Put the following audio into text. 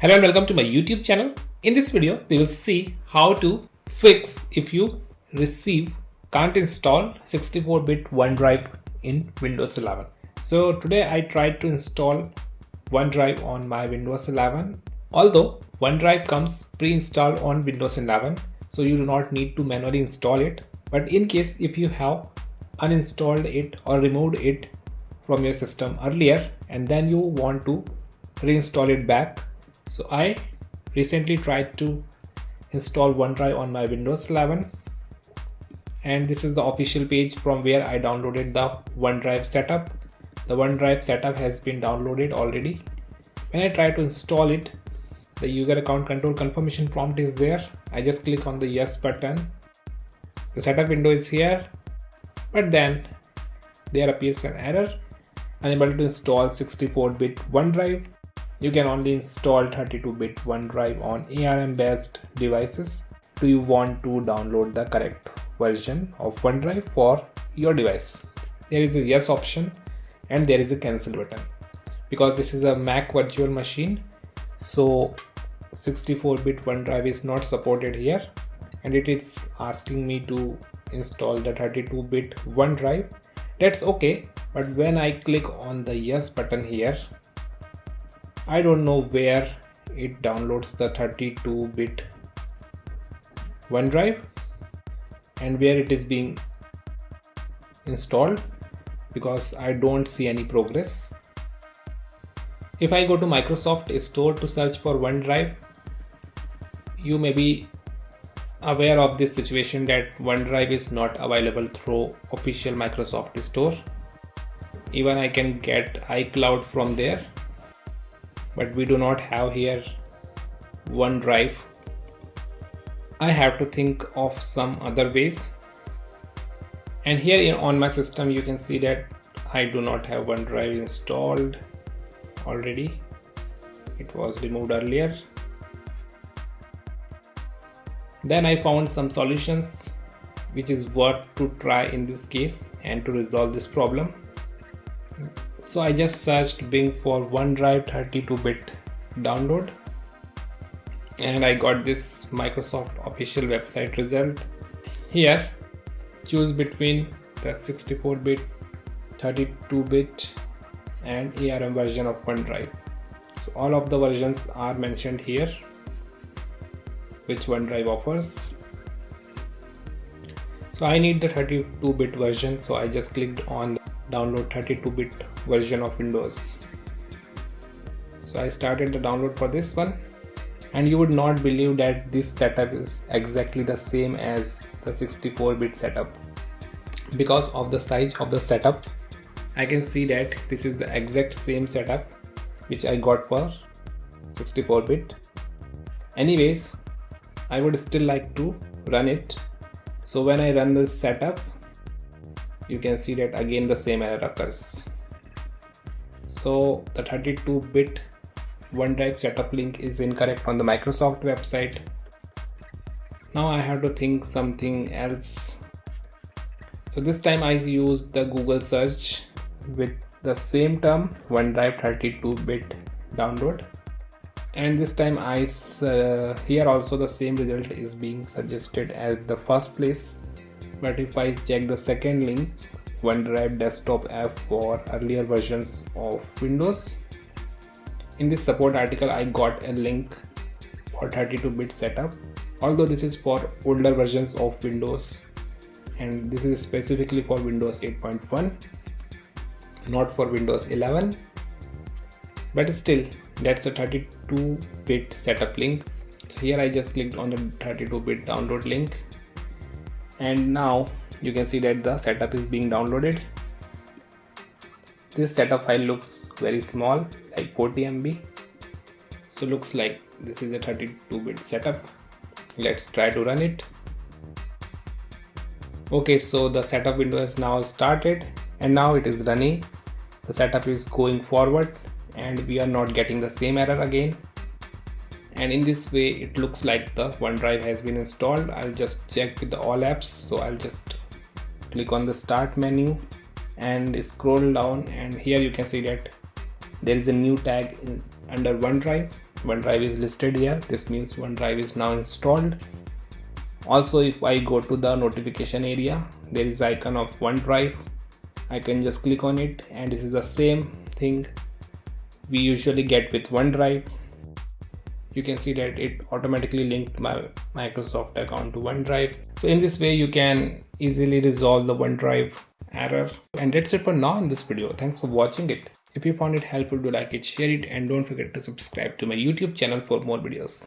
Hello and welcome to my YouTube channel. In this video, we will see how to fix if you can't install 64-bit OneDrive in Windows 11. So today I tried to install OneDrive on my Windows 11. Although OneDrive comes pre-installed on Windows 11, so you do not need to manually install it. But in case if you have uninstalled it or removed it from your system earlier and then you want to reinstall it back. So I recently tried to install OneDrive on my Windows 11, and this is the official page from where I downloaded the OneDrive setup. The OneDrive setup has been downloaded already. When I try to install it, the user account control confirmation prompt is there. I just click on the yes button. The setup window is here, but then there appears an error, unable to install 64-bit OneDrive. You can only install 32-bit OneDrive on ARM based devices. Do you want to download the correct version of OneDrive for your device? There is a yes option and there is a cancel button. Because this is a Mac virtual machine, so 64-bit OneDrive is not supported here, and it is asking me to install the 32-bit OneDrive. That's okay, but when I click on the yes button here, I don't know where it downloads the 32-bit OneDrive and where it is being installed, because I don't see any progress. If I go to Microsoft Store to search for OneDrive, you may be aware of this situation that OneDrive is not available through official Microsoft Store. Even I can get iCloud from there, but we do not have here OneDrive. I have to think of some other ways. And here on my system you can see that I do not have OneDrive installed already. It was removed earlier. Then I found some solutions which is worth to try in this case and to resolve this problem. So I just searched Bing for OneDrive 32-bit download, and I got this Microsoft official website result. Here, choose between the 64-bit, 32-bit and ARM version of OneDrive. So all of the versions are mentioned here, which OneDrive offers. So I need the 32-bit version, so I just clicked on the download 32-bit version of Windows. So I started the download for this one, and you would not believe that this setup is exactly the same as the 64-bit setup. Because of the size of the setup, I can see that this is the exact same setup which I got for 64-bit. Anyways, I would still like to run it. So when I run this setup, you can see that again the same error occurs. So the 32-bit OneDrive setup link is incorrect on the Microsoft website. Now I have to think something else. So this time I used the Google search with the same term, OneDrive 32-bit download. And this time here also the same result is being suggested as the first place. But if I check the second link, OneDrive desktop app for earlier versions of Windows, in this support article I got a link for 32-bit setup. Although this is for older versions of Windows, and this is specifically for Windows 8.1, not for Windows 11. But still, that's a 32-bit setup link. So here I just clicked on the 32-bit download link, and now you can see that the setup is being downloaded. This setup file looks very small, like 40 MB. So looks like this is a 32-bit setup. Let's try to run it. Okay, so the setup window has now started and now it is running. The setup is going forward and we are not getting the same error again. And in this way it looks like the OneDrive has been installed. I'll just check with the all apps. So I'll just click on the start menu and scroll down, and here you can see that there is a new tag under OneDrive. OneDrive is listed here. This means OneDrive is now installed. Also, if I go to the notification area, there is icon of OneDrive. I can just click on it, and this is the same thing we usually get with OneDrive. You can see that it automatically linked my Microsoft account to OneDrive. So in this way you can easily resolve the OneDrive error. And that's it for now in this video. Thanks for watching it. If you found it helpful, do like it, share it, and don't forget to subscribe to my YouTube channel for more videos.